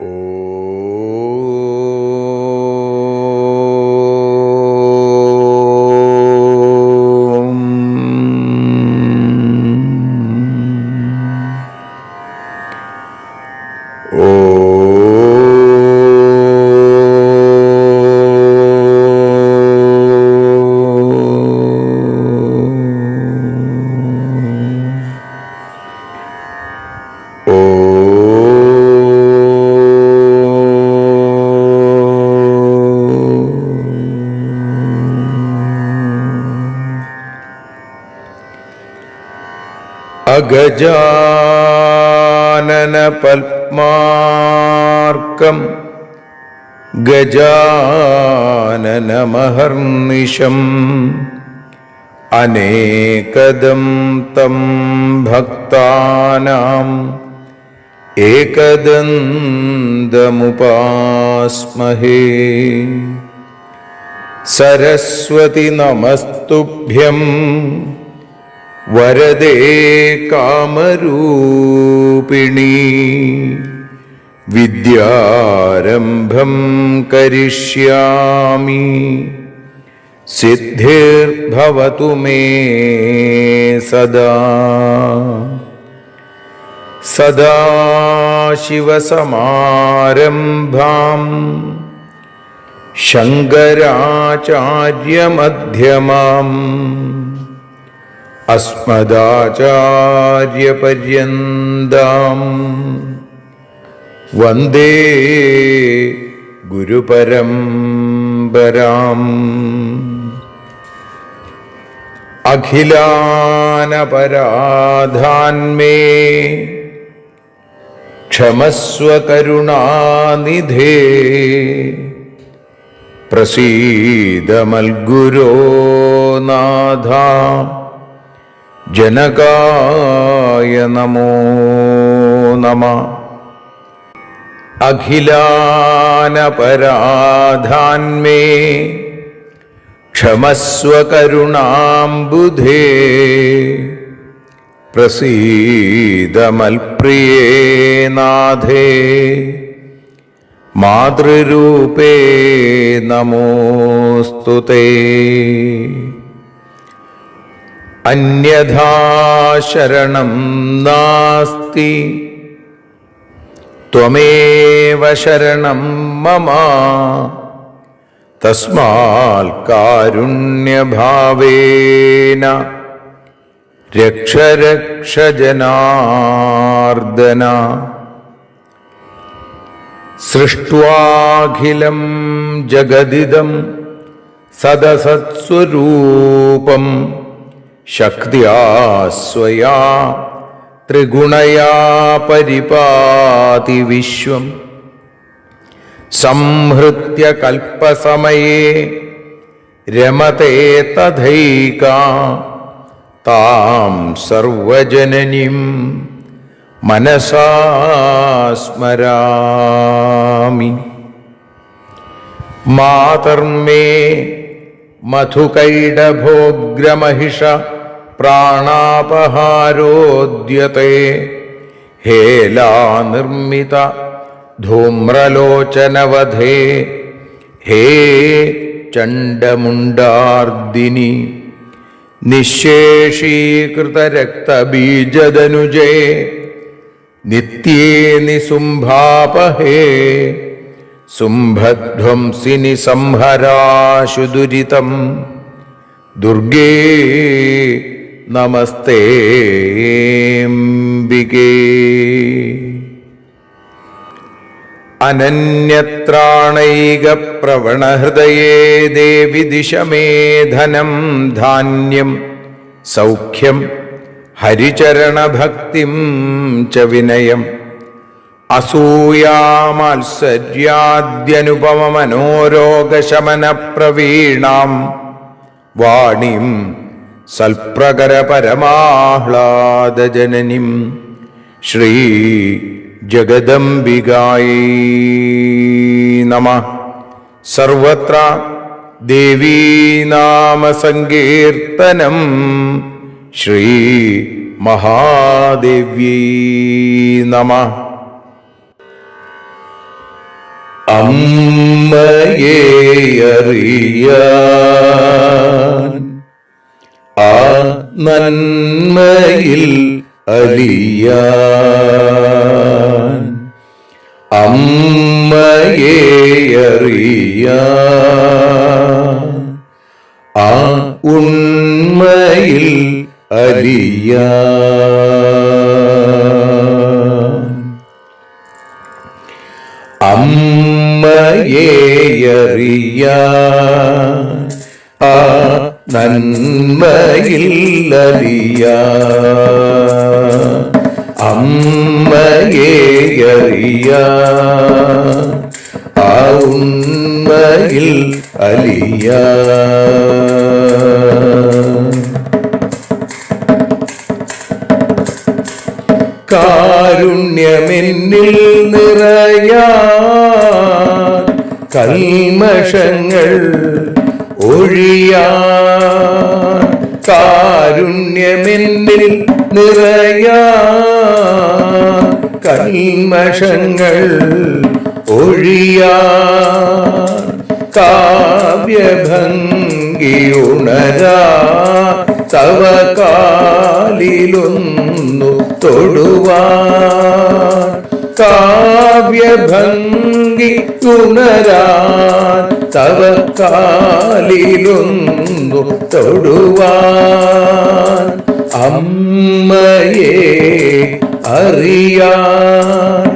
അഗജാനന പത്മാർക്കം ഗജാനനമഹർനിശം അനേകദം തം ഭക്താനാം ഏകദന്തമുപാസ്മഹേ. സരസ്വതി നമസ്തുഭ്യം വരദേ കാമരൂപിണി. വിദ്യാരംഭം കരിഷ്യാമി സിദ്ധിർഭവതു മേ സദാ. സദാശിവസമാരംഭാം ശങ്കരാചാര്യമധ്യമാം അസ്മദാചാര്യപര്യന്താം വന്ദേ ഗുരുപരമ്പരാം. അഖിലാനപരാധാന്മേ ക്ഷമസ്വ കരുണാനിധേ. പ്രസീദ മൽഗുരോ നാഥ ജനകായ നമോ നമഃ. അഖിലാനപരാധാന്മേ ക്ഷമസ്വ കരുണാംബുധേ. പ്രസീദ മൽപ്രിയേ നാഥേ മാതൃരൂപേ നമോസ്തുതേ. അന്യഥാ ശരണം നാസ്തി ത്വമേവ ശരണം മമ. തസ്മാൽ കാരുണ്യഭാവേന രക്ഷ രക്ഷ ജനാർദ്ദന. സൃഷ്ട്വാഖിലം ജഗദിദം സദസത്സ്വരൂപം ശക്ത്യാ സ്വയാ ത്രിഗുണയാ പരിപാതി വിശ്വം. സംഹൃത്യ കൽപ്പസമയേ രമതേ തഥൈകാ താം സർവജനനീം മനസാ സ്മരാമി. മാതർമേ മധുകൈടഭോഗ്രമഹിഷ പ്രാണാപഹാരോദ്യത്തെ. ഹേലാനിർമ്മിത ധൂമ്രലോചനവധേ. ഹേ ചണ്ഡമുണ്ഡാർദിനി നിശേഷീകൃതരക്തബീജദനുജേ. നിത്യേ നിസുംഭാപഹേ സുംഭധ്വംസിനി സംഹരാശു ദുരിതം. ദുർഗേ നമസ്തേംബികേ. അനന്യത്രാണൈകപ്രവണഹൃദയേ ദേവി ദിശ മേ ധനം ധാന്യം സൗഖ്യം ഹരിചരണഭക്തിം ച വിനയം. അസൂയാമാത്സര്യാദ്യനുപമമനോരോഗശമനപ്രവീണാം വാണിം സൽപ്രകരപരമാഹ്ലാദജനനിം ശ്രീ ജഗദംബികായൈ നമഃ. സർവത്ര ദേവീനാമസങ്കീർത്തനം ശ്രീ മഹാദേവ്യൈ നമഃ. അമ്മയെ അറിയാൻ ആ നന്മയിൽ അലിയാൻ അമ്മയെ അറിയാൻ ആ ഉണ്മയിൽ അലിയാൻ അമ്മയെ അറിയാൻ ആ നന്മയിൽ അലിയാൻ അമ്മയെ അറിയാൻ ആ ഉണ്മയിൽ അലിയാൻ കാരുണ്യമെന്നിൽ നിറയാൻ കൽമഷങ്ങൾ ഒഴിയാൻ കാരുണ്യമെന്നിൽ നിറയാൻ കൽമഷങ്ങൾ ഒഴിയാൻ കാവ്യഭംഗി ഉണരാ തവ കാലിലൊന്നു തൊടുവാൻ കാവ്യഭംഗി ഉണരാൻ തവ കാലിലൊന്നു തൊടുവാൻ അമ്മയെ അറിയാൻ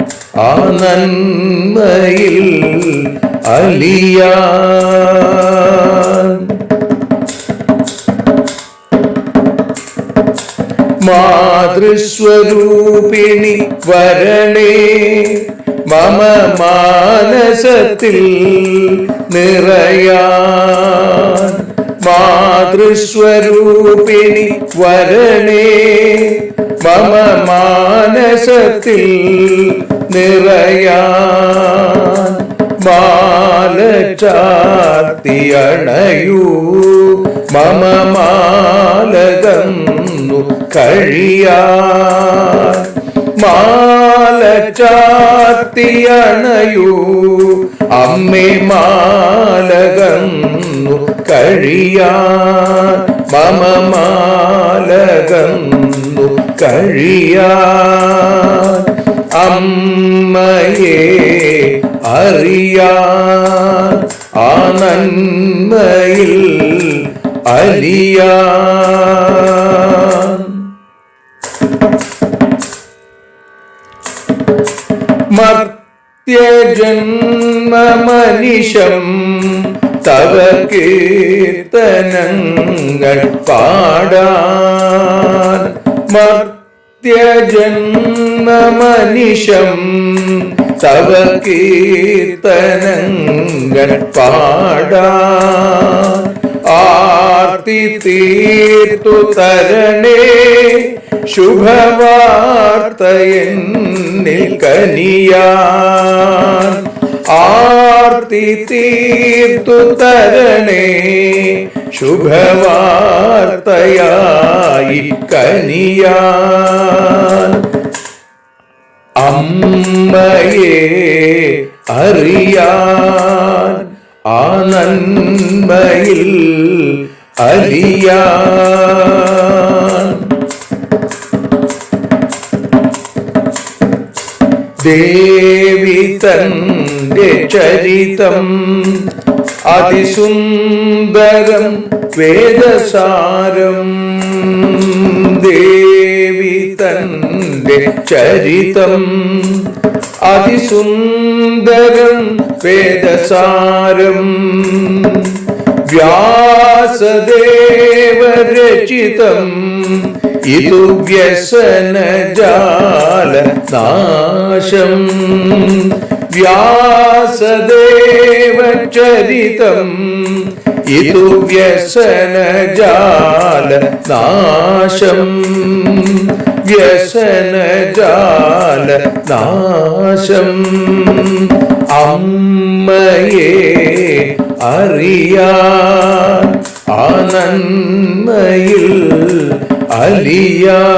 ആ നന്മയിൽ അലിയാൻ മാതൃസ്വരൂപിണി വരണേ മമ മാനസത്തിൽ നിറയാൻ മാതൃസ്വരൂപിണി വരണേ മമ മാനസത്തിൽ നിറയാൻ മാല ചാർത്തിയണയൂ മമ മാലകന്നു കഴിയാൻ മാല ചാർത്തിയണയൂ അമ്മേ മാലകന്നു കഴിയാൻ മമ മാലകന്നു കഴിയാൻ അമ്മയെ അറിയാൻ ആ നന്മയിൽ അലിയാൻ മർത്യജന്മമനിശം തവ കീർത്തനങ്ങൾ പാടാൻ മർത്യജന്മമനിശം തവ കീർത്തനങ്ങൾ പാടാൻ ആർത്തി തീർത്തു തരണേ ശുഭവാർത്തയെന്നിൽ കനിയാൻ ആർത്തി തീർത്തു തരണേ ശുഭവാർത്തയായി കനിയാൻ അമ്മയെ അറിയാൻ ആ നന്മയിൽ അലിയാൻ ദേവി തന്റെ ചരിതം അതിസുന്ദരം വേദസാരം ദേവി തന്റെ ചരിതം അതിസുന്ദരം വേദസാരം വ്യാസദേവരചിതം ഇതു വ്യസനജാലനാശം വ്യാസദേവചരിതം ഇതു വ്യസനജാലനാശം വ്യസനജാലനാശം അമ്മയെ അറിയാൻ ആ നന്മയിൽ അലിയാൻ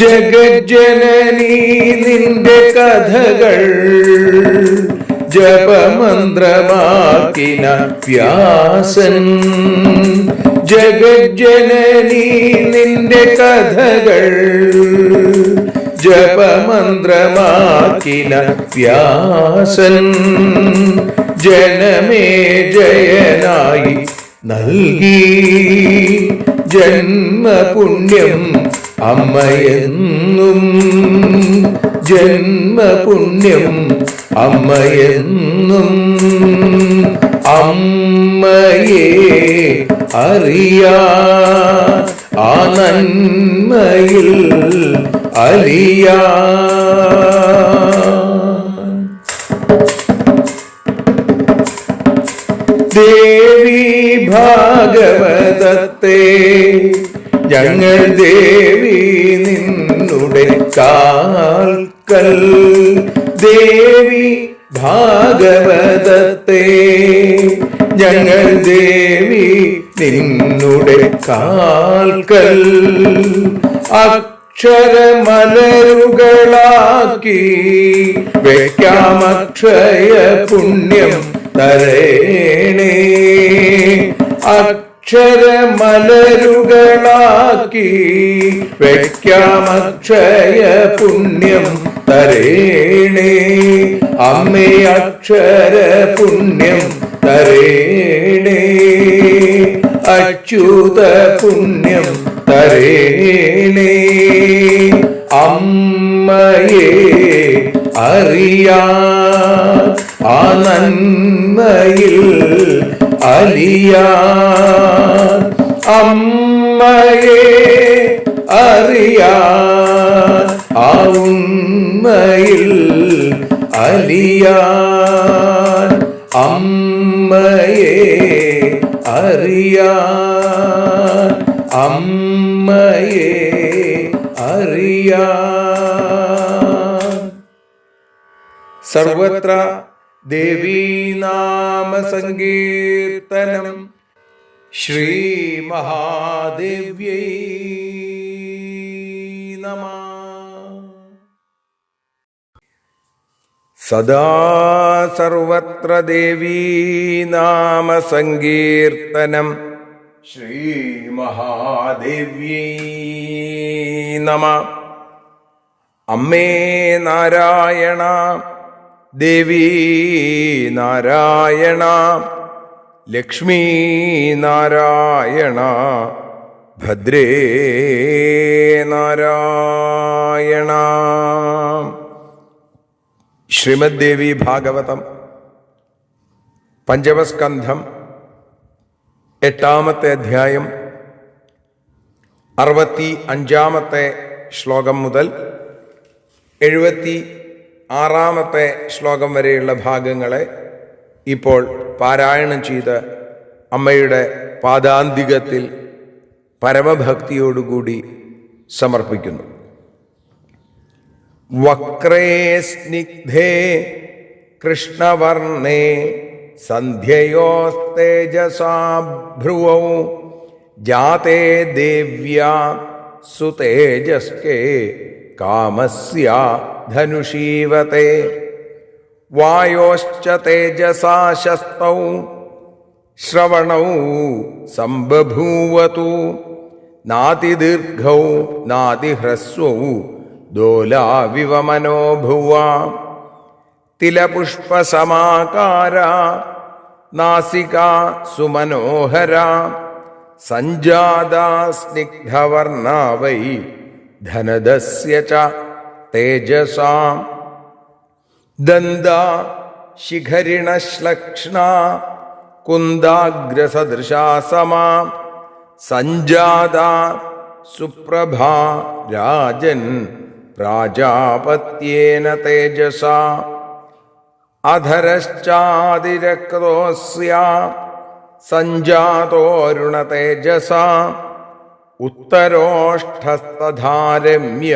ജഗജ്ജനനീ നിന്റെ കഥകൾ ജപമന്ത്രമാക്കിന വ്യാസൻ. ജഗജ്ജനനീ നിന്റെ കഥകൾ ജപമന്ത്രമാക്കിന വ്യാസൻ. ജനമേ ജയനായി നൽകി ജന്മപുണ്യം അമ്മയെന്നും. ജന്മപുണ്യം അമ്മയെന്നും. അമ്മയെ അറിയാ ആ നന്മയിൽ അലിയാ. ദേവി ഭാഗവതത്തെ ഞങ്ങൾ ദേവി നിന്നുടെ കാൽക്കൽ. ദേവി ഭാഗവതത്തെ ഞങ്ങൾ ദേവി നിന്നുടെ കാൽക്കൽ. അക്ഷരമലരുകളാക്കി വെക്കാമക്ഷയ പുണ്യം തരേണേ. അക്ഷരമലരുകളാക്കി വെക്കാമക്ഷയ പുണ്യം തരേണേ. അമ്മേ അക്ഷര പുണ്യം തരേണേ. അച്യുത പുണ്യം തരേണേ. അമ്മയെ അറിയാ ആ നന്മയിൽ അലിയാ. അമ്മയെ അറിയാ ആ ഉണ്മയിൽ അലിയാ. അമ്മയെ അറിയാ. അമ്മയെ അറിയാ. സർവത്ര ദേവീനാമ സങ്കീർത്തനം. ശ്രീ മഹാദേവ്യൈ നമഃ. സദാ സർവത്ര ദേവീനാമ സങ്കീർത്തനം. ശ്രീ മഹാദേവ്യൈ നമഃ. അമ്മേ നാരായണ, ദേവി നാരായണ, ലക്ഷ്മീ നാരായണ, ഭദ്രേ നാരായണ. ശ്രീമദ് ദേവി ഭാഗവതം പഞ്ചമസ്കന്ധം 8-ാമത്തെ അധ്യായം 65-ാമത്തെ ശ്ലോകം മുതൽ 76-ാമത്തെ ശ്ലോകം വരെയുള്ള ഭാഗങ്ങളെ ഇപ്പോൾ പാരായണം ചെയ്ത് അമ്മയുടെ പാദാന്തികത്തിൽ പരമഭക്തിയോടുകൂടി സമർപ്പിക്കുന്നു. വക്രേ സ്നിഗ്ധേ കൃഷ്ണവർണേ സന്ധ്യയോസ്തേജസാ ഭ്രുവൗ ജാതേ ദേവ്യാ സുതേജസ്കേ കാമസ്യ ധനുഷീവതേ വായോശ്ച തേജസാ ശസ്തൗ ശ്രവണൗ സംബഭൂവതു നാതിദീർഘൗ നാതിഹ്രസ്വൗ ദോലാവിവ മനോഭുവ തിലപുഷ്പസമാകാര നാസികാ സുമനോഹര സഞ്ജാതാ സ്നിഗ്ധവർണാ വൈ ധനദസ്യ ച തേജസാ ദന്താ ശിഖരിണശ്ലക്ഷ്ണാ കുന്ദാഗ്രസദൃശാ സമാ സഞ്ജാതാ സുപ്രഭാ രാജൻ പ്രാജാപത്യേന തേജസാ അധരശ്ചാതിരക്തോസ്യ സഞ്ജാതോരുണ തേജസാ ഉത്തരോഷ്ഠസ്തധാരമ്യ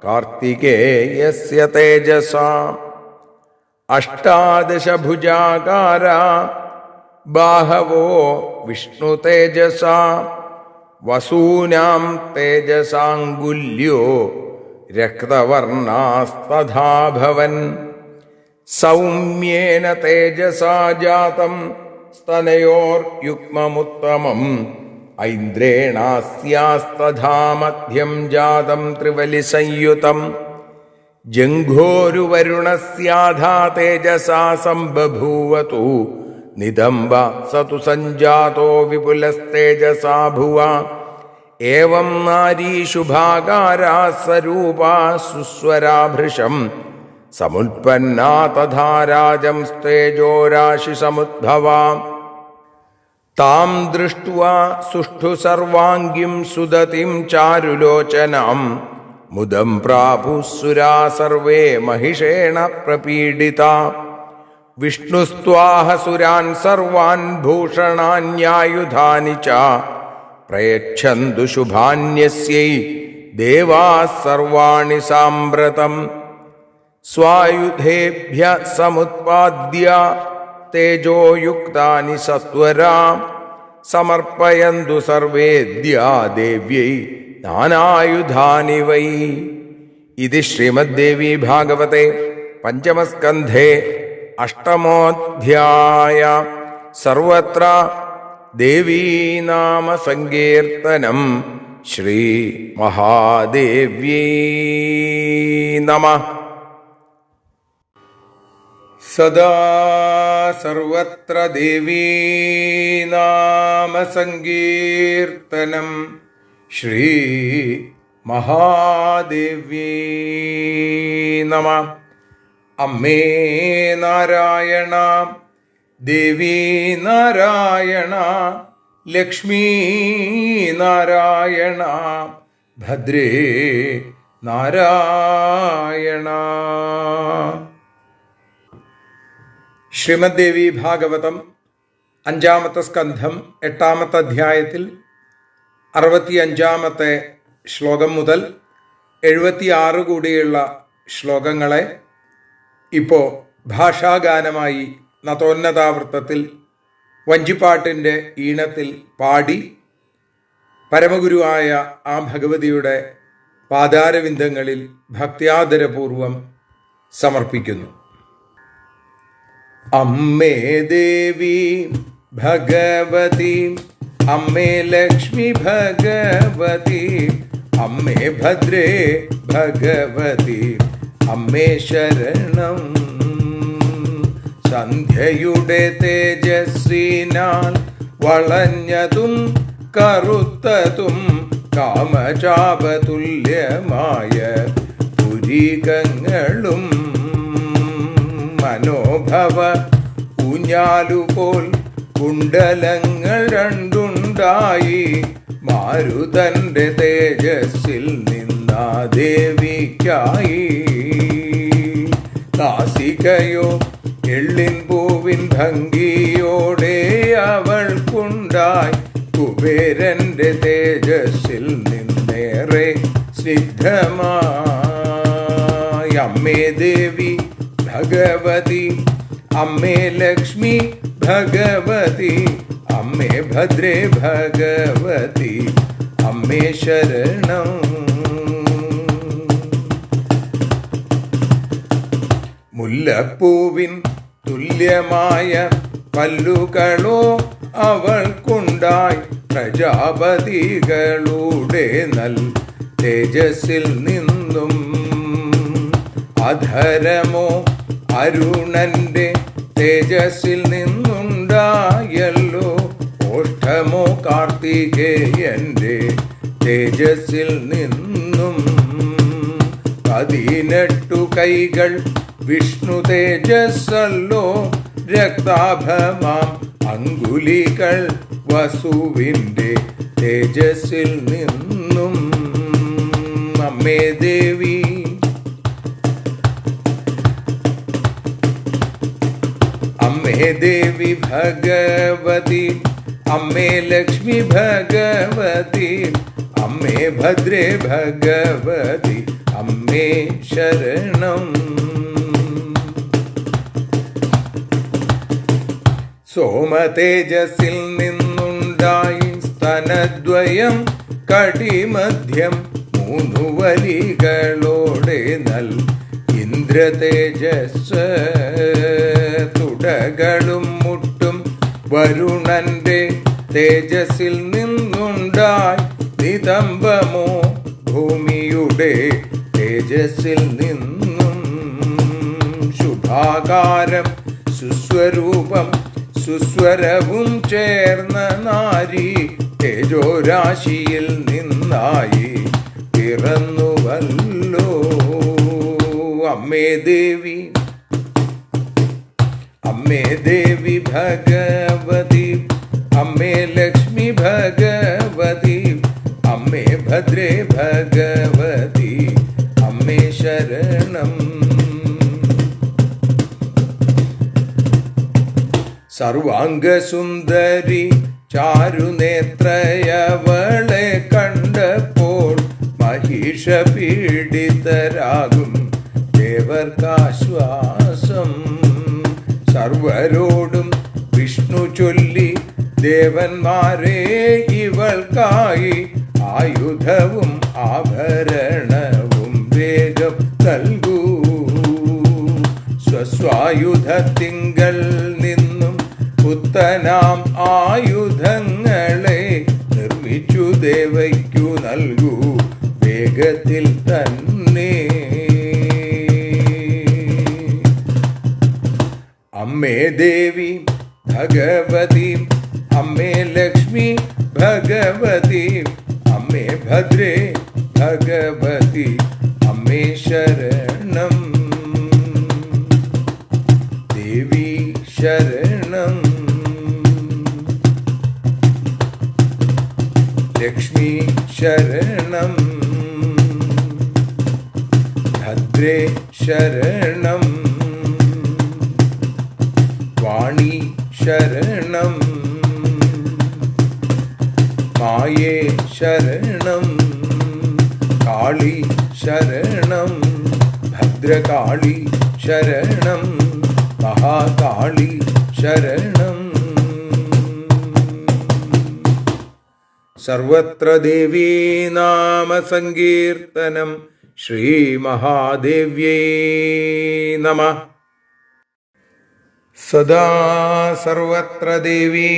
കാർത്തികേയസ്യ തേജസാ അഷ്ടാദശഭുജാകാര ബാഹവോ വിഷ്ണു തേജസാ വസൂനാം തേജസാങ്കുല്യോ രക്തവർണാസ്തഥാ ഭവൻ സൗമ്യേന തേജസാ ജാതം സ്തനയോർയുഗ്മമുത്തമം ഐന്ദ്രേണാസ്യാസ്തഥാ മധ്യം ജാതം ത്രിവലിസംയുതം ജംഘോരുവരുണസ്യാധാ തേജസാ സംബഭൂവതു നിദംബ സതു സഞ്ജാതോ വിപുലസ്തേജസാ ഭുവ ഏവം നാരീഷു ഭാഗാരാ സ്വരൂപാ സുസ്വരാഭൃശം സമുത്പന്നാ തഥാ രാജം സ്തേജോരാശി സമുദ്ഭവാ താം ദൃഷ്ട്വാ സുഷ്ഠു സർവാംഗീം സുദതിം ചാരുലോചനാം മുദം പ്രാപുസുരാ സർവേ മഹിഷേണ പ്രപീഡിതാ വിഷ്ണുസ്ത്വാഹ സുരാൻ സർവാൻ ഭൂഷണാന്യായുധാനി ച പ്രയച്ഛന്തു ശുഭാന്യസ്യൈ ദേവാഃ സർവാണി സാമ്പ്രതം സ്വായുധേഭ്യ സമുത്പാദ്യ തേജോയുക്താനി സത്വരാ സമർപ്പയന്തു സർവേദ്യാ ദേവ്യൈ നാനായുധാനി വൈ. ഇതി ശ്രീമദ്ദേവീ ഭാഗവതേ പഞ്ചമസ്കന്ധേ അഷ്ടമോധ്യായ. സർവത്ര ദേവീനാമ സങ്കീർത്തനം. ശ്രീ മഹാദേവ്യൈ നമഃ. സദാ സർവത്ര ദേവീനാമ സങ്കീർത്തനം. ശ്രീ മഹാദേവ്യൈ നമഃ. അമ്മേ നാരായണ, ദേവീ നാരായണ, ലക്ഷ്മീ നാരായണ, ഭദ്രേ നാരായണ. ശ്രീമദ്ദേവി ഭാഗവതം 5-ാമത്തെ സ്കന്ധം 8-ാമത്തെ അധ്യായത്തിൽ 65-ാമത്തെ ശ്ലോകം മുതൽ 76 കൂടിയുള്ള ശ്ലോകങ്ങളെ ഇപ്പോൾ ഭാഷാഗാനമായി നതോന്നതാവൃത്തത്തിൽ വഞ്ചിപ്പാട്ടിൻ്റെ ഈണത്തിൽ പാടി പരമഗുരുവായ ആ ഭഗവതിയുടെ പാദാരവിന്ദങ്ങളിൽ ഭക്ത്യാദരപൂർവം സമർപ്പിക്കുന്നു. അമ്മേ ദേവി ഭഗവതി, അമ്മേ ലക്ഷ്മി ഭഗവതി, അമ്മേ ഭദ്രേ ഭഗവതി, അമ്മേ ശരണം. സന്ധ്യയുടെ തേജസ്വിനാൽ വളഞ്ഞതും കറുത്തതും കാമചാപതുല്യമായ പുരികങ്ങളും മനോഭവ ഊഞ്ഞാലുപോൽ കുണ്ടലങ്ങൾ രണ്ടുണ്ടായി മാരുതന്റെ തേജസ്സിൽ നിന്നാ ദേവിക്കായി. നാസികയോ എള്ളിൻ പൂവിൻ ഭംഗിയോടെ അവൾക്കുണ്ടായി കുബേരന്റെ തേജസ്സിൽ നിന്നേറെ സ്നിഗ്ധമായി. അമ്മേ ദേവി ഭഗവതി, അമ്മേ ലക്ഷ്മി ഭഗവതി, അമ്മേ ഭദ്രേ ഭഗവതി, അമ്മേ ശരണം. മുല്ലപ്പൂവിൻ തുല്യമായ പല്ലുകളോ അവൾക്കുണ്ടായി പ്രജാപതികളുടെ നൽ തേജസ്സിൽ നിന്നും. അധരമോ അരുണന്റെ തേജസ്സിൽ നിന്നുണ്ടായല്ലോ, ഓഷ്ടമോ കാർത്തികേയന്റെ തേജസ്സിൽ നിന്നും. 18 കൈകൾ വിഷ്ണു തേജസ്സല്ലോ, രക്താഭമാം അങ്കുലികൾ വസുവിൻ്റെ തേജസ്സിൽ നിന്നും. അമ്മേ ദേവി അമ്മേ ദേവി ഭഗവതി, അമ്മേ ലക്ഷ്മി ഭഗവതി, അമ്മേ ഭദ്രേ ഭഗവതി, അമ്മേ ശരണം. സോമതേജസ്സിൽ നിന്നുണ്ടായി സ്തനദ്വയം കടിമധ്യം മൂന്നു വലികളോടെ നൽ ഇന്ദ്രതേജസ് തുടകളും മുട്ടും വരുണന്റെ തേജസ്സിൽ നിന്നുണ്ടായി നിതംബമോ ഭൂമിയുടെ തേജസ്സിൽ നിന്നും ശുഭാകാരം സുസ്വരൂപം സുസ്വരവും ചേർന്ന നാരി തേജോരാശിയിൽ നിന്നായി പിറന്നുവല്ലോ. അമ്മേ ദേവി അമ്മേ ദേവി ഭഗവതി അമ്മേ ലക്ഷ്മി ഭഗവതി അമ്മേ ഭദ്രേ ഭഗവതി അമ്മേ ശരണം. സർവാംഗസുന്ദരി ചാരുനേത്രയവളെ കണ്ടപ്പോൾ മഹിഷ പീഡിതരാകും ദേവർക്കാശ്വാസം. സർവരോടും വിഷ്ണു ചൊല്ലി ദേവന്മാരെ ഇവൾക്കായി ആയുധവും ആഭരണവും വേഗം നൽകൂ. സ്വസ്വായുധത്തിങ്കൽ നിന്നും പുത്തനാം ആയുധങ്ങളെ നിർമ്മിച്ചു ദേവയ്ക്കു നൽകൂ വേഗത്തിൽ തന്നെ. അമ്മേ ദേവി ഭഗവതി അമ്മേ ലക്ഷ്മി ഭഗവതി അമ്മേ ഭദ്രേ ഭഗവതി അമ്മേ ശരണം. ദേവി ശരണം. ലക്ഷ്മി ശരണം. ഭദ്രേ ശരണം. വാണി ശരണം. മായേ ശരണം. കാളി ശരണം. ഭദ്രകാളി ശരണം. മഹാകാളി ശരണം. സർവത്ര ദേവീ നാമ സങ്കീർത്തനം. ശ്രീ മഹാദേവ്യൈ നമഃ. സദാ സർവത്ര ദേവീ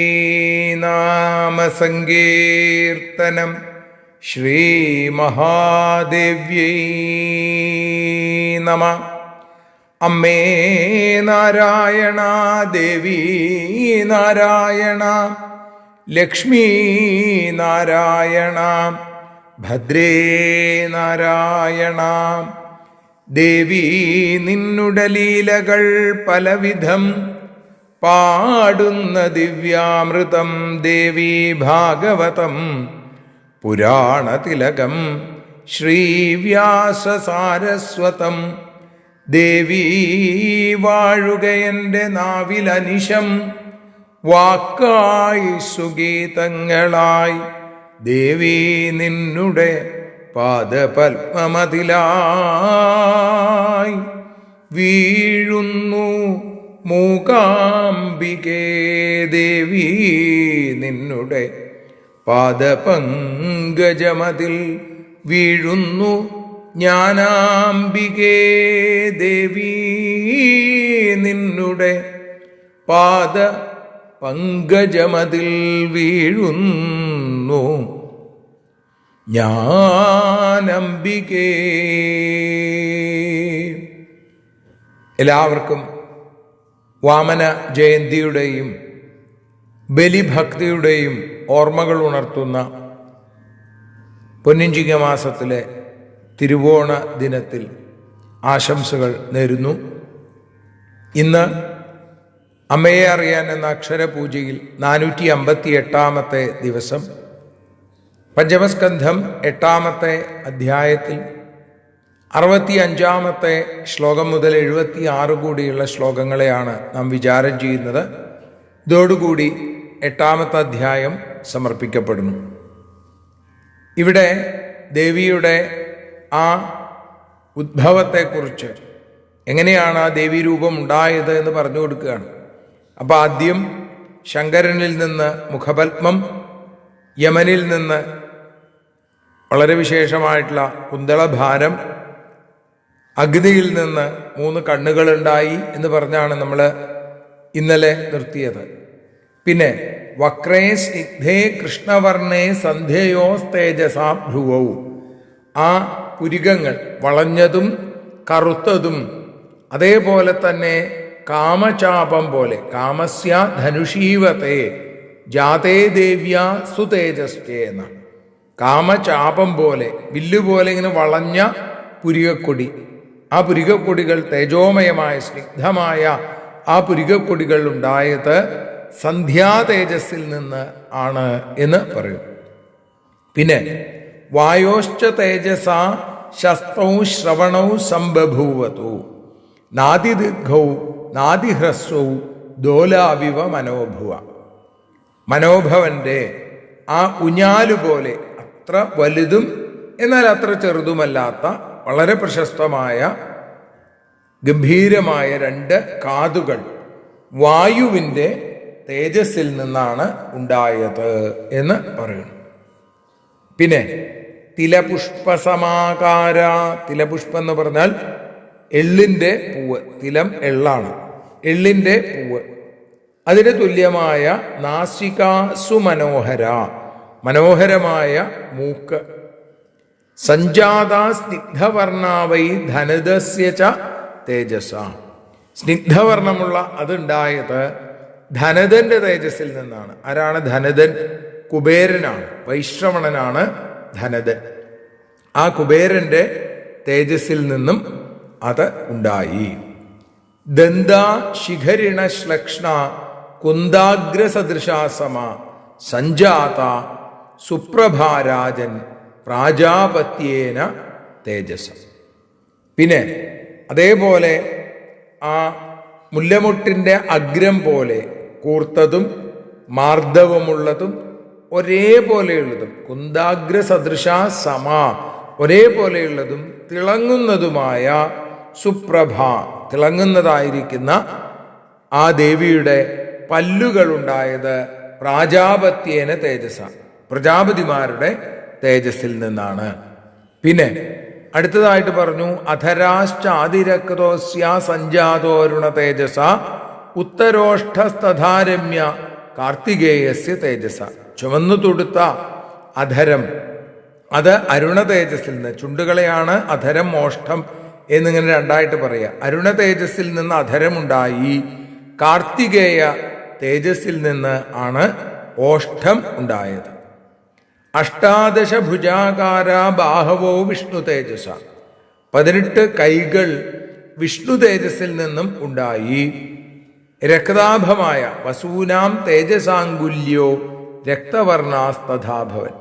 നാമ സങ്കീർത്തനം. ശ്രീ മഹാദേവ്യൈ നമഃ. അമ്മേ നാരായണ ദേവി നാരായണ ലക്ഷ്മി നാരായണ ഭദ്രേ നാരായണ. ദേവി നിന്നുടെ ലീലകൾ പലവിധം പാടുന്ന ദിവ്യാമൃതം ദേവി ഭാഗവതം പുരാണതിലകം ശ്രീവ്യാസസാരസ്വതം. ദേവി വാഴുകയെൻ്റെ നാവിലനിശം വാക്കായി സുഗീതങ്ങളായി. ദേവി നിന്നുടെ പാദപത്മമതിലായി വീഴുന്നു മൂകാംബികേ. ദേവി നിന്നുടെ പാദപങ്കജമതിൽ വീഴുന്നു ജ്ഞാനാംബികേ. ദേവി നിന്നുടെ പാദ പങ്കജമതിൽ വീഴുന്നു ജ്ഞാനാംബികേ. എല്ലാവർക്കും വാമന ജയന്തിയുടെയും ബലിഭക്തിയുടെയും ഓർമ്മകൾ ഉണർത്തുന്ന പൊന്നിഞ്ചിക മാസത്തിലെ തിരുവോണ ദിനത്തിൽ ആശംസകൾ നേരുന്നു. ഇന്ന് അമ്മയെ അറിയാൻ എന്ന അക്ഷരപൂജയിൽ 458 ദിവസം, പഞ്ചമസ്കന്ധം 8 അധ്യായത്തിൽ 65 ശ്ലോകം മുതൽ 76 കൂടിയുള്ള ശ്ലോകങ്ങളെയാണ് നാം വിചാരം ചെയ്യുന്നത്. ഇതോടുകൂടി 8 അധ്യായം സമർപ്പിക്കപ്പെടുന്നു. ഇവിടെ ദേവിയുടെ ആ ഉദ്ഭവത്തെക്കുറിച്ച്, എങ്ങനെയാണ് ആ ദേവീരൂപം ഉണ്ടായത് എന്ന് പറഞ്ഞു കൊടുക്കുകയാണ്. അപ്പോൾ ആദ്യം ശങ്കരനിൽ നിന്ന് മുഖപത്മം, യമനിൽ നിന്ന് വളരെ വിശേഷമായിട്ടുള്ള കുന്തളഭാരം, അഗ്നിയിൽ നിന്ന് 3 കണ്ണുകളുണ്ടായി എന്ന് പറഞ്ഞാണ് നമ്മൾ ഇന്നലെ നിർത്തിയത്. പിന്നെ വക്രേ സ്നിഗ്ധേ കൃഷ്ണവർണേ സന്ധ്യയോസ്തേജസാ ഭ്രുവൗ, ആ പുരികങ്ങൾ വളഞ്ഞതും കറുത്തതും, അതേപോലെ തന്നെ കാമചാപം പോലെ, കാമസ്യ ധനുഷീവത്തെ ജാതേ ദേവ്യ സുതേജസ്കേന, കാമചാപം പോലെ വില്ലുപോലെ ഇങ്ങനെ വളഞ്ഞ പുരികക്കൊടി, ആ പുരികക്കൊടികൾ തേജോമയമായ സ്നിഗ്ധമായ ആ പുരികക്കൊടികൾ ഉണ്ടായത് സന്ധ്യാതേജസ്സിൽ നിന്ന് ആണ് എന്ന് പറയും. പിന്നെ വായോശ്ച തേജസ ശസ്ത്രൗ ശ്രവണൗ സംബഭൂവതു നാദിദീർഘൗ നാദിഹ്രസ്വൗ ദോലാവിവ മനോഭുവ. മനോഭവന്റെ ആ ഊഞ്ഞാലുപോലെ അത്ര വലുതും എന്നാൽ അത്ര ചെറുതുമല്ലാത്ത വളരെ പ്രശസ്തമായ ഗംഭീരമായ 2 കാതുകൾ വായുവിൻ്റെ തേജസ്സിൽ നിന്നാണ് ഉണ്ടായത് എന്ന് പറയുന്നു. പിന്നെ തിലപുഷ്പസമാകാര, തിലപുഷ്പം എന്ന് പറഞ്ഞാൽ എള്ളിൻ്റെ പൂവ്, തിലം എള്ളാണ്, എള്ളിൻ്റെ പൂവ്, അതിന് തുല്യമായ നാസിക സുമനോഹര, മനോഹരമായ മൂക്ക്, സഞ്ജാത സ്നിഗ്ധവർണാവൈ ധനദസ്യ ച തേജസ, സ്നിഗ്ധവർണ്ണമുള്ള അതുണ്ടായത് ധനദന്റെ തേജസ്സിൽ നിന്നാണ്. ആരാണ് ധനദൻ? കുബേരനാണ്, വൈശ്രവണനാണ് ധനദൻ. ആ കുബേരന്റെ തേജസ്സിൽ നിന്നും അത് ഉണ്ടായി. ദന്ത ശിഖരിണ ശ്ലക്ഷ്ണ കുന്ദാഗ്രസദൃശാസമ സഞ്ജാത സുപ്രഭാരാജൻ പ്രാജാപത്യേന തേജസ. പിന്നെ അതേപോലെ ആ മുല്ലമുട്ടിൻ്റെ അഗ്രം പോലെ കൂർത്തതും മാർദ്ദവമുള്ളതും ഒരേപോലെയുള്ളതും, കുന്ദാഗ്ര സദൃശ സമ, ഒരേപോലെയുള്ളതും തിളങ്ങുന്നതുമായ സുപ്രഭ, തിളങ്ങുന്നതായിരിക്കുന്ന ആ ദേവിയുടെ പല്ലുകൾ ഉണ്ടായത് പ്രാജാപത്യേന തേജസ, പ്രജാപതിമാരുടെ തേജസ്സിൽ നിന്നാണ്. പിന്നെ അടുത്തതായിട്ട് പറഞ്ഞു അധരാശ്ചാതിരക്തോസ്യ സഞ്ജാതോരുണ തേജസ ഉത്തരോഷ്ഠസ്തധാരമ്യ കാർത്തികേയസ്യ തേജസ. ചുവന്നു തൊടുത്ത അധരം, അത് അരുണ തേജസ്സിൽ നിന്ന്, ചുണ്ടുകളെയാണ് അധരം ഓഷ്ഠം എന്നിങ്ങനെ 2ആയിട്ട് പറയുക. അരുണ തേജസ്സിൽ നിന്ന് അധരമുണ്ടായി, കാർത്തികേയ തേജസ്സിൽ നിന്ന് ആണ് ഓഷ്ഠം ഉണ്ടായത്. അഷ്ടാദശ ഭുജാകാര ബാഹവോ വിഷ്ണു തേജസ, 18 കൈകൾ വിഷ്ണു തേജസ്സിൽ നിന്നും ഉണ്ടായി. രക്താഭമായ വസൂനാം തേജസാങ്കുല്യോ രക്തവർണാസ്തഥാഭവൻ,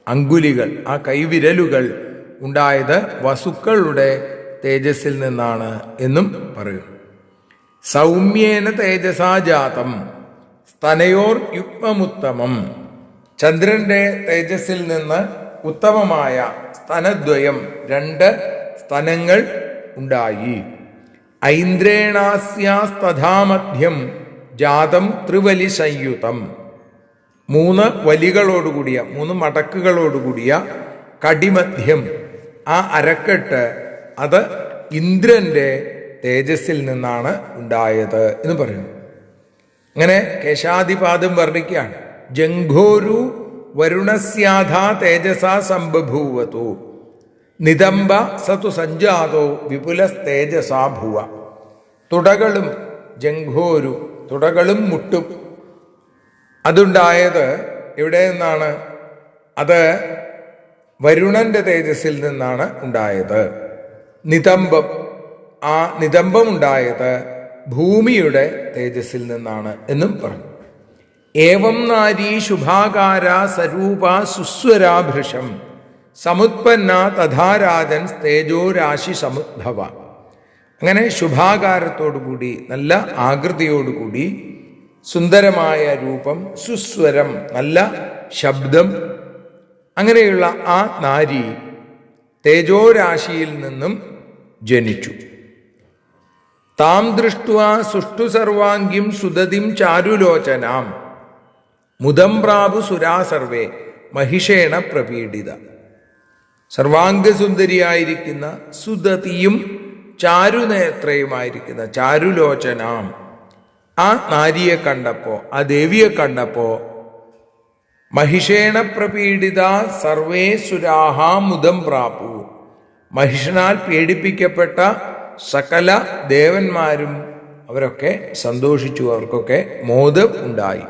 അങ്കുലികൾ, ആ കൈവിരലുകൾ ഉണ്ടായത് വസുക്കളുടെ തേജസ്സിൽ നിന്നാണ് എന്നും പറയും. സൗമ്യേന തേജസാ ജാതം സ്തനയോർ യുഗ്മമുത്തമം, ചന്ദ്രന്റെ തേജസ്സിൽ നിന്ന് ഉത്തമമായ സ്തനദ്വയം, 2 സ്തനങ്ങൾ ഉണ്ടായി. ഐന്ദ്രേണാസ്യാസ്തഥാമധ്യം ജാതം ത്രിവലി സംയുതം, 3 വലികളോടുകൂടിയ, 3 മടക്കുകളോടുകൂടിയ കടിമധ്യം, ആ അരക്കെട്ട്, അത് ഇന്ദ്രന്റെ തേജസ്സിൽ നിന്നാണ് ഉണ്ടായത് എന്ന് പറയുന്നു. അങ്ങനെ കേശാദിപാദം വർണ്ണിക്കുകയാണ്. ജംഘോരു വരുണസ്യാധാ തേജസാ സംബഭൂവതു നിതംബ സതു സഞ്ജാതോ വിപുലസ്തേജസാ ഭുവ. തുടകളും ജംഘോരു, തുടകളും മുട്ടും, അതുണ്ടായത് എവിടെ നിന്നാണ്? അത് വരുണന്റെ തേജസ്സിൽ നിന്നാണ് ഉണ്ടായത്. നിതംബം, ആ നിതംബം ഉണ്ടായത് ഭൂമിയുടെ തേജസ്സിൽ നിന്നാണ് എന്നും പറഞ്ഞു. ഏവം നാരീ ശുഭാകാര സരൂപ സുസ്വരാഭൃശം സമുത്പന്ന തഥാരാജൻ തേജോരാശി സമുദ്ഭവ. അങ്ങനെ ശുഭാകാരത്തോടുകൂടി, നല്ല ആകൃതിയോടുകൂടി, സുന്ദരമായ രൂപം, സുസ്വരം, നല്ല ശബ്ദം, അങ്ങനെയുള്ള ആ നാരി തേജോരാശിയിൽ നിന്നും ജനിച്ചു. താം ദൃഷ്ട്വാ സുഷ്ടു സർവാംഗിം സുദതിം ചാരുലോചനാം മുദം പ്രാപു സുരാ സർവേ മഹിഷേണ പ്രപീഡിത. സർവാംഗസുന്ദരിയായിരിക്കുന്ന സുദതിയും ചാരുനേത്രയുമായിരിക്കുന്ന ചാരുലോചനാം ആ നാരിയെ കണ്ടപ്പോ, ആ ദേവിയെ കണ്ടപ്പോ, മഹിഷേണ പ്രപീഡിത സർവേ സുരാഹ മുദം പ്രാപു, മഹിഷനാൽ പീഡിപ്പിക്കപ്പെട്ട സകല ദേവന്മാരും അവരൊക്കെ സന്തോഷിച്ചു, അവർക്കൊക്കെ മോദം ഉണ്ടായി.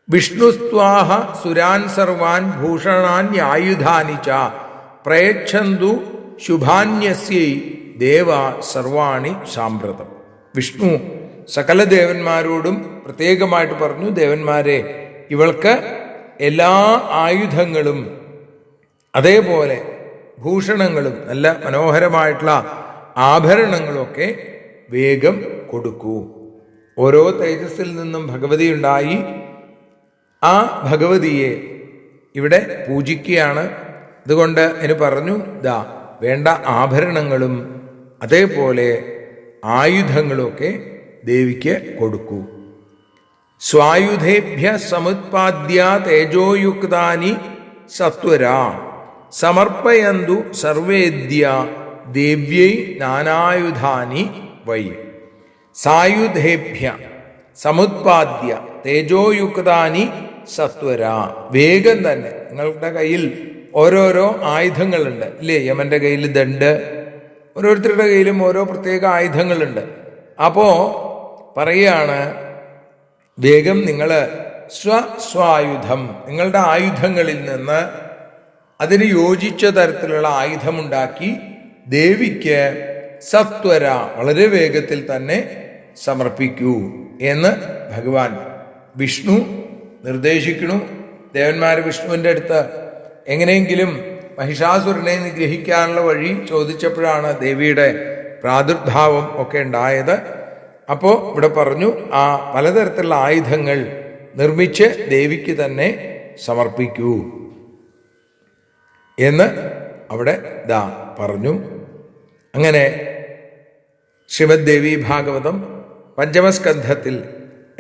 വിഷ്ണുസ്ത്വാഹ സുരാൻ സർവാൻ ഭൂഷണാന്യായുധാനി ച പ്രയച്ഛന്തു ശുഭാന്യസ്യൈ ദേവ സർവാണി സാമ്പ്രതം. വിഷ്ണു സകല ദേവന്മാരോടും പ്രത്യേകമായിട്ട് പറഞ്ഞു, ദേവന്മാരെ, ഇവൾക്ക് എല്ലാ ആയുധങ്ങളും അതേപോലെ ഭൂഷണങ്ങളും നല്ല മനോഹരമായിട്ടുള്ള ആഭരണങ്ങളൊക്കെ വേഗം കൊടുക്കൂ. ഓരോ തേജസ്സിൽ നിന്നും ഭഗവതി ഉണ്ടായി. ആ ഭഗവതിയെ ഇവിടെ പൂജിക്കുകയാണ്. അതുകൊണ്ട് അതിന് പറഞ്ഞു, ദാ വേണ്ട ആഭരണങ്ങളും അതേപോലെ ആയുധങ്ങളുമൊക്കെ ദേവിക്ക് കൊടുക്കൂ. സ്വായുധേഭ്യ സമുത്പാദ്യ തേജോയുക്താനി സത്വരാ സമർപ്പയന്തു സർവേദ്യ ദേവ്യൈ നാനായുധാനി വൈ. സായുധേഭ്യ സമുത്പാദ്യ തേജോയുക്താനി സത്വരാ, വേഗം തന്നെ. നിങ്ങളുടെ കയ്യിൽ ഓരോരോ ആയുധങ്ങളുണ്ട് ഇല്ലേ? യമന്റെ കയ്യിൽ ദണ്ഡ്, ഓരോരുത്തരുടെ കയ്യിലും ഓരോ പ്രത്യേക ആയുധങ്ങളുണ്ട്. അപ്പോ പറയാണ്, വേഗം നിങ്ങൾ സ്വസ്വായുധം, നിങ്ങളുടെ ആയുധങ്ങളിൽ നിന്ന് അതിന് യോജിച്ച തരത്തിലുള്ള ആയുധമുണ്ടാക്കി ദേവിക്ക് സത്വര, വളരെ വേഗത്തിൽ തന്നെ സമർപ്പിക്കൂ എന്ന് ഭഗവാൻ വിഷ്ണു നിർദ്ദേശിക്കണു. ദേവന്മാർ വിഷ്ണുവിൻ്റെ അടുത്ത് എങ്ങനെയെങ്കിലും മഹിഷാസുരനെ നിഗ്രഹിക്കാനുള്ള വഴി ചോദിച്ചപ്പോഴാണ് ദേവിയുടെ പ്രാദുർഭാവം ഒക്കെ ഉണ്ടായത്. അപ്പോൾ ഇവിടെ പറഞ്ഞു, ആ പലതരത്തിലുള്ള ആയുധങ്ങൾ നിർമ്മിച്ച് ദേവിക്ക് തന്നെ സമർപ്പിക്കൂ എന്ന് അവിടെ ദാ പറഞ്ഞു. അങ്ങനെ ശ്രീമദ് ദേവി ഭാഗവതം പഞ്ചമസ്കന്ധത്തിൽ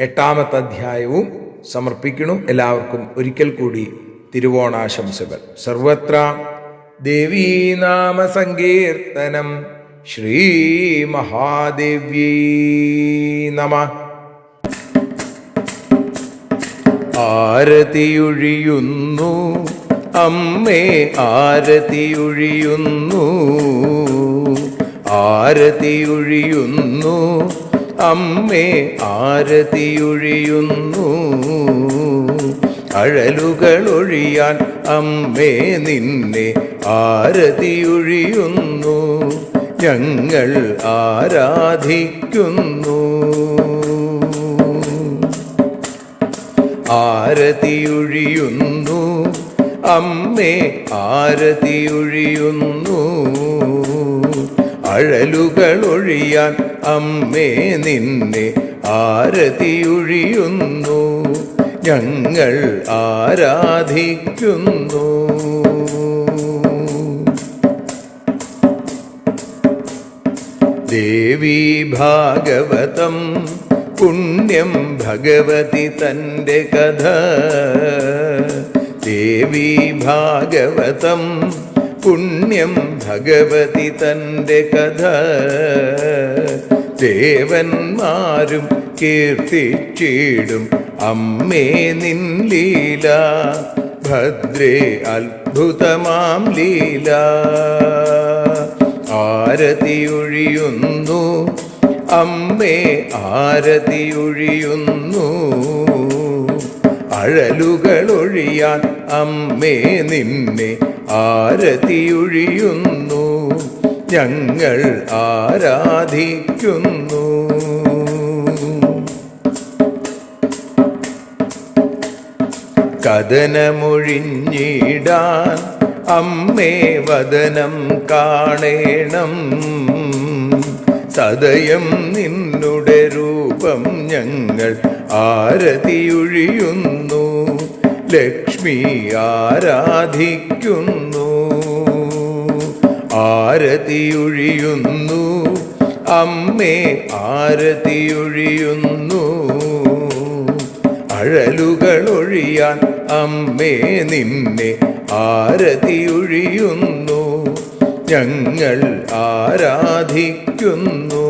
8-ാമത്തെ അധ്യായവും സമർപ്പിക്കണു. എല്ലാവർക്കും ഒരിക്കൽ കൂടി തിരുവോണാശംസകൾ. സർവത്ര ദേവീനാമ സങ്കീർത്തനം. ശ്രീ മഹാദേവ്യൈ നമഃ. ആരതിയൊഴിയുന്നു അമ്മേ, ആരതിയൊഴിയുന്നു, ആരതിയൊഴിയുന്നു അമ്മേ, ആരതിയൊഴിയുന്നു. അഴലുകളൊഴിയാൻ അമ്മേ നിന്നെ ആരതിയൊഴിയുന്നു, ഞങ്ങൾ ആരാധിക്കുന്നു. ആരതിയൊഴിയുന്നു അമ്മേ, ആരതിയൊഴിയുന്നു. അഴലുകളൊഴിയാൻ അമ്മേ നിന്നെ ആരതിയൊഴിയുന്നു, ഞങ്ങൾ ആരാധിക്കുന്നു. ദേവി ഭാഗവതം പുണ്യം ഭഗവതി തൻ്റെ കഥ. ദേവി ഭാഗവതം പുണ്യം ഭഗവതി തൻ്റെ കഥ. ദേവന്മാരും കീർത്തിച്ചിടും അമ്മേ നിൻ ലീല, ഭദ്രേ അത്ഭുതമാം ലീല. ആരതിയൊഴിയുന്നു അമ്മേ, ആരതിയൊഴിയുന്നു. അഴലുകളൊഴിയാൻ അമ്മേ നിന്നെ ആരതിയൊഴിയുന്നു, ഞങ്ങൾ ആരാധിക്കുന്നു. കഥനമൊഴിഞ്ഞിടാൻ അമ്മേ വദനം കാണേണം, സദയം നിന്നുടെ രൂപം ഞങ്ങൾ ആരതിയൊഴിയുന്നു, ലക്ഷ്മി ആരാധിക്കുന്നു. ആരതിയൊഴിയുന്നു അമ്മേ, ആരതിയൊഴിയുന്നു. അഴലുകളൊഴിയാൻ അമ്മേ നിന്നെ ആരതിയൊഴിയുന്നു, ഞങ്ങൾ ആരാധിക്കുന്നു.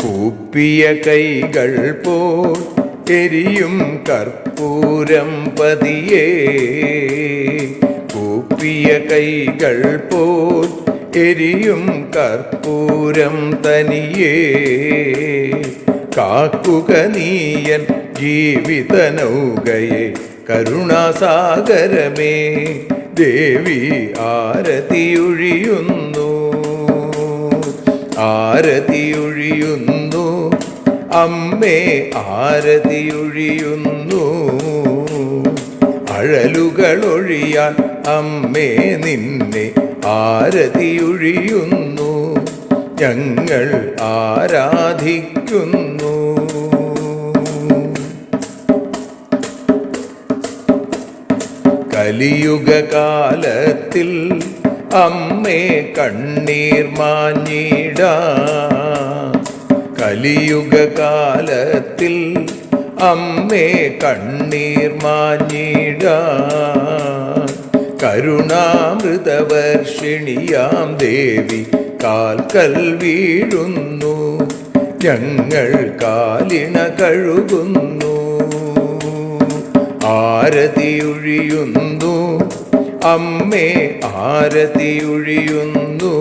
കൂപ്പിയ കൈകൾ പോൽ എരിയും കർപ്പൂരം പതിയേ, കൂപ്പിയ കൈകൾ പോൽ എരിയും കർപ്പൂരം തനിയേ, കാക്കുക നീയൻ ജീവിത നൗകയെ കരുണാസാഗരമേ, ദേവി ആരതിയൊഴിയുന്നു, ആരതിയൊഴിയുന്നു, അമ്മേ ആരതിയൊഴിയുന്നു. അഴലുകളൊഴിയാൻ അമ്മേ നിന്നെ ആരതിയൊഴിയുന്നു, ഞങ്ങൾ ആരാധിക്കുന്നു. കലിയുഗകാലത്തിൽ അമ്മേ കണ്ണീർ മാഞ്ഞിടാൻ, കലിയുഗകാലത്തിൽ അമ്മേ കണ്ണീർ മാഞ്ഞിടാൻ, കരുണാമൃതവർഷിണിയാം ദേവി കാൽക്കൽ വീഴുന്നു, ഞങ്ങൾ കാലിണ കഴുകുന്നു. ആരതിയൊഴിയുന്നു അമ്മേ ആരതിയൊഴിയുന്നു,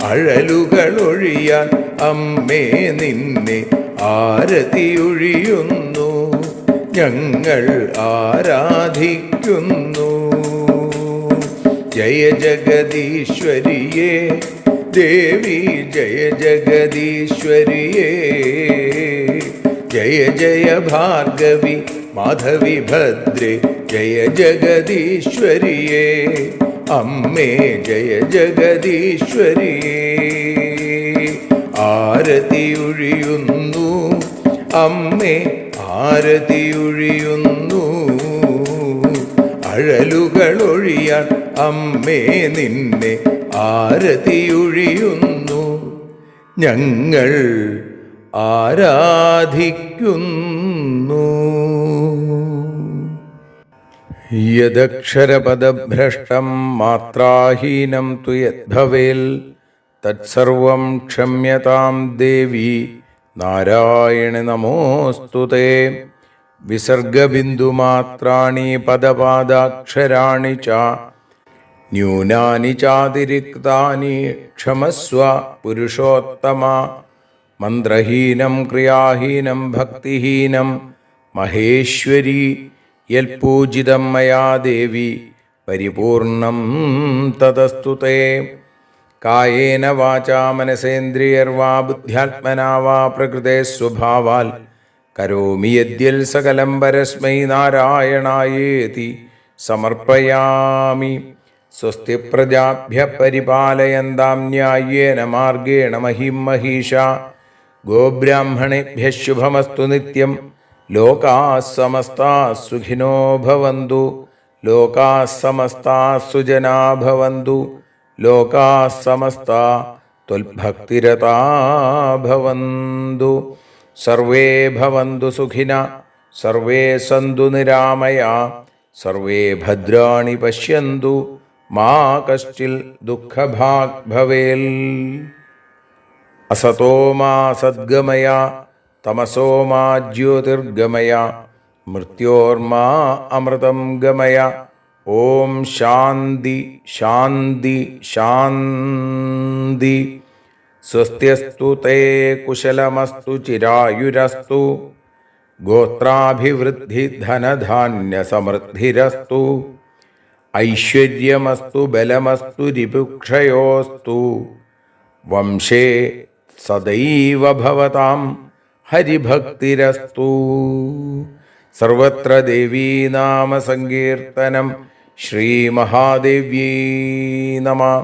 അഴലുകളൊഴിയാൻ അമ്മേ നിന്നെ ആരതിയൊഴിയുന്നു, ഞങ്ങൾ ആരാധിക്കുന്നു. ജയ ജഗദീശ്വരിയേ ദേവി, ജയ ജഗദീശ്വരിയേ, ജയ ജയ ഭാർഗവി മാധവി ഭദ്രേ, ജയ ജഗദീശ്വരിയേ അമ്മേ, ജയ ജഗദീശ്വരിയേ. ആരതിയൊഴിയുന്നു അമ്മേ ആരതിയൊഴിയുന്നു, അഴലുകളൊഴിയാൻ അമ്മേ നിന്നെ ആരതിയൊഴിയുന്നു, ഞങ്ങൾ ആരാധിക്കുന്നു. യദക്ഷരപദഭ്രഷ്ടം മാത്രാഹീനം തു യദ്ഭവേൽ തത്സർവം ക്ഷമ്യതാം ദേവി നാരായണ നമോസ്തുതേ. വിസർഗബിന്ദുമാത്രാണി പദപാദാക്ഷരാണി ച ന്യൂനാനി ചാതിരിക്താനി ക്ഷമസ്വ പുരുഷോത്തമ. മന്ത്രഹീനം ക്രിയാഹീനം ഭക്തിഹീനം മഹേശ്വരി യൽപൂജിതം മയാ ദേവി പരിപൂർണം തതസ്തു തേ. കായേന വാചാ മനസേന്ദ്രിയർവാ ബുദ്ധ്യാത്മനാ വാ പ്രകൃതേ സ്വഭാവാൽ കരോമി യദ്യൽ സകലം പരസ്മൈ നാരായണായേതി സമർപ്പയാമി. സ്വസ്തി പ്രജാഭ്യഃ പരിപാലയന്താം ന്യായേന മാർഗേണ മഹിം മഹീഷാ. ഗോബ്രാഹ്മണേഭ്യഃ ശുഭമസ്തു നിത്യം. ലോകാഃ സമസ്താഃ സുഖിനോ ഭവന്തു. ലോകാഃ സമസ്താഃ സുജനാ ഭവന്തു. ലോകാഃ സമസ്താഃ ത്വൽഭക്തിരതാ ഭവന്തു. സർവേ ഭവന്തു സുഖിനഃ. സർവേ സന്തു നിരാമയാ. സർവേ ഭദ്രാണി പശ്യന്തു. മാ കശ്ചിൽ ദുഃഖഭാഗ് ഭവേൽ. അസതോ മാ സദ്ഗമയ. തമസോ മാ ജ്യോതിർഗമയ. മൃത്യോർമാ അമൃതം ഗമയ. ഓം ശാന്തി ശാന്തി ശാന്തി. സ്വസ്ത്യസ്തു തേ കുശലമസ്തു ചിരായുരസ്തു. ഗോത്രാഭിവൃദ്ധി ധനധാന്യ സമൃദ്ധിരസ്തു. ഐശ്വര്യമസ്തു ബലമസ്തു രിപുക്ഷയോസ്തു. വംശേ സദൈവ ഭവതാം ഹരിഭക്തിരസ്തു. സർവത്ര ദേവീനാമ സങ്കീർത്തനം. ശ്രീമഹാദേവ്യൈ നമഃ.